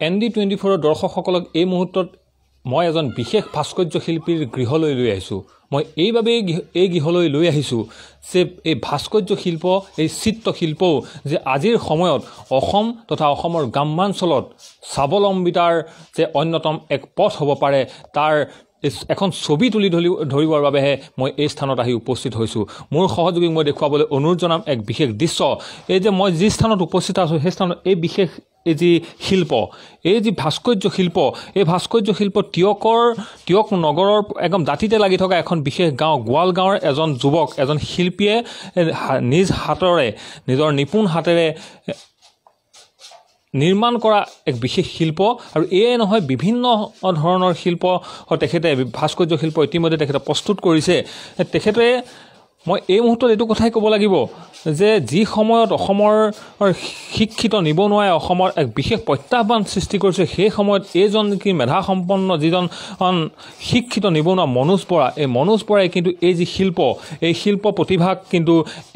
ND24 দৰ্শকসকলক এই মুহূৰ্তত মই এজন বিশেষ ভাস্কৰ্য শিল্পীৰ গৃহলৈ লৈ আহিছোঁ। মই এইভাবে এই গৃহলৈ লৈ আহিছোঁ যে এই ভাস্কৰ্য শিল্প, এই চিত্ৰশিল্প যে আজিৰ সময়ত অসম তথা অসমৰ গ্ৰামাঞ্চলত স্বাৱলম্বিতাৰ যে অন্যতম এক পথ হ'ব পাৰে, তাৰ এখন ছবি তুলি ধৰিবৰ বাবেহে মই এই স্থানত আহি উপস্থিত হৈছোঁ। মোৰ সহযোগীক মই দেখুৱাবলৈ অনুৰোধ জনাম এক বিশেষ দৃশ্য। এই যে মই যি স্থানত উপস্থিত আছোঁ সেই স্থানত এই বিশেষ এই যি শিল্প, এই যি ভাস্কৰ্য শিল্প, এই ভাস্কৰ্য শিল্প টিয়ক নগৰৰ একদম দাঁতিতে লাগি থকা এখন বিশেষ গাঁও গোৱাল গাঁৱৰ এজন যুৱক, এজন শিল্পীয়ে নিজ হাতেৰে, নিজৰ নিপুণ হাতেৰে নিৰ্মাণ কৰা এক বিশেষ শিল্প। আৰু এয়ে নহয়, বিভিন্ন ধৰণৰ শিল্প তেখেতে, ভাস্কৰ্য শিল্প ইতিমধ্যে তেখেতে প্ৰস্তুত কৰিছে। তেখেতে, মই এই মুহূৰ্তত এইটো কথাই ক'ব লাগিব যে যি সময়ত অসমৰ শিক্ষিত নিবনুৱাই অসমৰ এক বিশেষ প্ৰত্যাহ্বান সৃষ্টি কৰিছে, সেই সময়ত এইজন কি মেধাসম্পন্ন যিজন শিক্ষিত নিবনুৱা মনোজ বৰা, এই মনোজ বৰাই কিন্তু এই যি শিল্প, এই শিল্প প্ৰতিভাক কিন্তু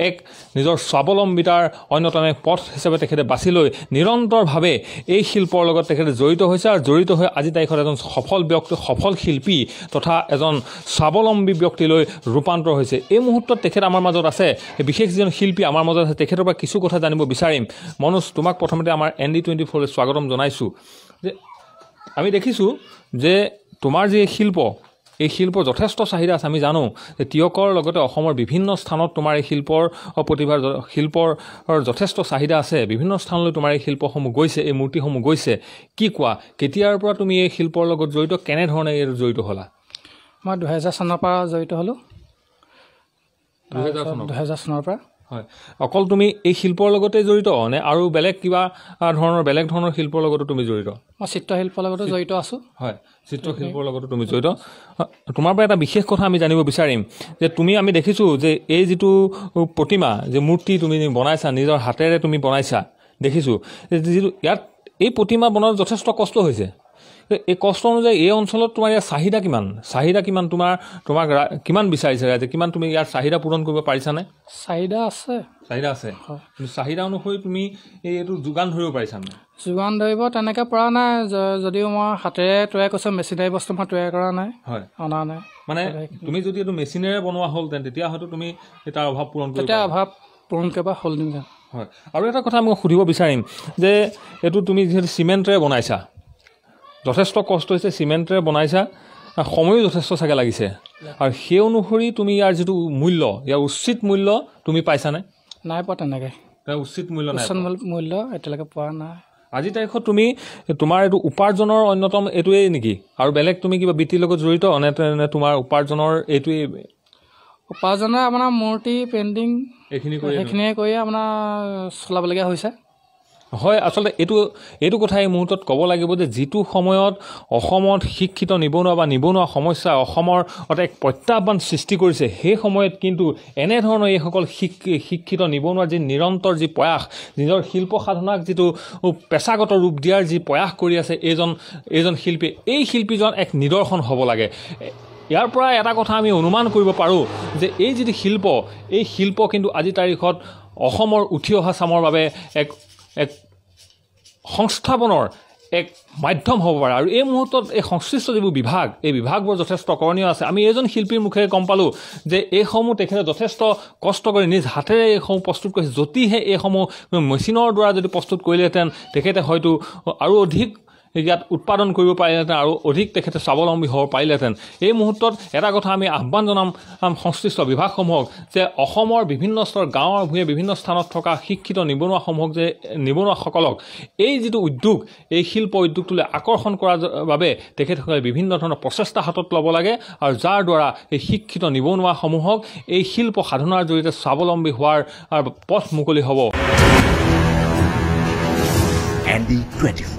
এক নিজৰ স্বাৱলম্বিতাৰ অন্যতম এক পথ হিচাপে তেখেতে বাছি লৈ নিৰন্তৰভাৱে এই শিল্পৰ লগত তেখেতে জড়িত হৈছে। আৰু জড়িত হৈ আজি তাৰিখত এজন সফল শিল্পী তথা এজন স্বাৱলম্বী ব্যক্তিলৈ ৰূপান্তৰ হৈছে। এই মুহূৰ্তত তেখেত আমাৰ মাজত আছে, বিশেষ যিজন শিল্পী আমাৰ মাজত আছে, তেখেতৰ পৰা কিছু কথা জানিব বিচাৰিম। মনোজ, তোমাক প্ৰথমতে আমাৰ ND24 স্বাগতম জনাইছোঁ। যে আমি দেখিছোঁ যে তোমাৰ যি শিল্প, এই শিল্পৰ যথেষ্ট চাহিদা আছে। আমি জানো যে টিয়কৰ লগতে অসমৰ বিভিন্ন স্থানত তোমাৰ এই শিল্পৰ যথেষ্ট চাহিদা আছে। বিভিন্ন স্থানলৈ তোমাৰ এই শিল্পসমূহ গৈছে, এই মূৰ্তিসমূহ গৈছে। কি কোৱা, কেতিয়াৰ পৰা তুমি এই শিল্পৰ লগত জড়িত, কেনেধৰণে জড়িত হ'লা? মই 2000 চনৰ পৰা জড়িত হ'লোঁ। 2000 চনৰ পৰা। হয়, অকল তুমি এই শিল্পৰ লগতে জড়িত নে আৰু বেলেগ ধৰণৰ শিল্পৰ লগতো তুমি জড়িত? মই চিত্ৰশিল্পৰ লগতো জড়িত আছোঁ। হয়, চিত্ৰশিল্পৰ লগতো তুমি জড়িত। তোমাৰ পৰা এটা বিশেষ কথা আমি জানিব বিচাৰিম যে আমি দেখিছোঁ যে এই যিটো প্ৰতিমা, যে মূৰ্তি তুমি বনাইছা, নিজৰ হাতেৰে তুমি বনাইছা, দেখিছোঁ যিটো ইয়াত এই প্ৰতিমা বনোৱাৰ যথেষ্ট কষ্ট হৈছে। এই কষ্ট অনুযায়ী এই অঞ্চলত তোমাৰ ইয়াৰ চাহিদা কিমান তোমাক কিমান বিচাৰিছে ৰাইজে, কিমান তুমি ইয়াৰ চাহিদা পূৰণ কৰিব পাৰিছানে? চাহিদা আছে। কিন্তু চাহিদা অনুসৰি তুমি এইটো যোগান ধৰিব পাৰিছানে? যোগান ধৰিব তেনেকৈ পৰা নাই, যদিও মই হাতেৰে তৈয়াৰ কৰিছোঁ, মেচিনাৰী বস্তু মই তৈয়াৰ কৰা নাই, অনা নাই। মানে তুমি যদি এইটো মেচিনেৰে বনোৱা হ'ল তেতিয়া হয়তো তুমি তাৰ অভাৱ পূৰণ কৰিব হ'ল নেকি? হয়, আৰু এটা কথা মই সুধিব বিচাৰিম যে এইটো তুমি যিহেতু চিমেণ্টেৰে বনাইছা, যথেষ্ট কষ্ট হৈছে, চিমেণ্টেৰে বনাইছা, সময়ো যথেষ্ট চাগে লাগিছে, আৰু সেই অনুসৰি তুমি ইয়াৰ যিটো মূল্য, ইয়াৰ উচিত মূল্য তুমি পাইছানে? নাই পোৱা তেনেকৈ। উচিত মূল্য এতিয়ালৈকে পোৱা নাই। আজি তাৰিখত তোমাৰ এইটো উপাৰ্জনৰ অন্যতম এইটোৱেই নেকি? আৰু বেলেগ তুমি কিবা বৃত্তিৰ লগত জড়িত নে তোমাৰ উপাৰ্জনৰ এইটোৱেই? উপাৰ্জনৰ আপোনাৰ মূৰ্তি, পেইণ্টিং সেইখিনিয়ে কৰি আপোনাৰ চলাবলগীয়া হৈছে। হয়, আচলতে এইটো কথা এই মুহূৰ্তত ক'ব লাগিব যে যিটো সময়ত অসমত শিক্ষিত নিবনুৱা সমস্যা অসমৰ এক প্ৰত্যাহ্বান সৃষ্টি কৰিছে, সেই সময়ত কিন্তু এনেধৰণৰ এইসকল শিক্ষিত নিবনুৱাৰ যি নিৰন্তৰ যি প্ৰয়াস, নিজৰ শিল্প সাধনাক যিটো পেছাগত ৰূপ দিয়াৰ যি প্ৰয়াস কৰি আছে এইজন শিল্পী, এই শিল্পীজন এক নিদৰ্শন হ'ব লাগে। ইয়াৰ পৰা এটা কথা আমি অনুমান কৰিব পাৰোঁ যে এই যিটো শিল্প, এই শিল্প কিন্তু আজি তাৰিখত অসমৰ উঠি অহা চামৰ বাবে এক সংস্থাপনৰ এক মাধ্যম হ'ব পাৰে। আৰু এই মুহূৰ্তত এই সংশ্লিষ্ট যিবোৰ বিভাগ, এই বিভাগবোৰ যথেষ্ট কৰণীয় আছে। আমি এজন শিল্পীৰ মুখেৰে গম পালোঁ যে এইসমূহ তেখেতে যথেষ্ট কষ্ট কৰি নিজ হাতেৰে এইসমূহ প্ৰস্তুত কৰিছে। যদিহে এইসমূহ মেচিনৰ দ্বাৰা যদি প্ৰস্তুত কৰিলেহেঁতেন, তেখেতে হয়তো আৰু অধিক ইয়াত উৎপাদন কৰিব পাৰিলেহেঁতেন, আৰু অধিক তেখেতে স্বাৱলম্বী হ'ব পাৰিলেহেঁতেন। এই মুহূৰ্তত এটা কথা আমি আহ্বান জনাম সংশ্লিষ্ট বিভাগসমূহক যে অসমৰ বিভিন্ন স্তৰ, গাঁৱৰ ভূঞে বিভিন্ন স্থানত থকা শিক্ষিত নিবনুৱাসকলক এই যিটো উদ্যোগ, এই শিল্প উদ্যোগটোলৈ আকৰ্ষণ কৰাৰ বাবে তেখেতসকলে বিভিন্ন ধৰণৰ প্ৰচেষ্টা হাতত ল'ব লাগে, আৰু যাৰ দ্বাৰা এই শিক্ষিত নিবনুৱাসমূহক এই শিল্প সাধনাৰ জৰিয়তে স্বাৱলম্বী হোৱাৰ পথ মুকলি হ'ব। ND24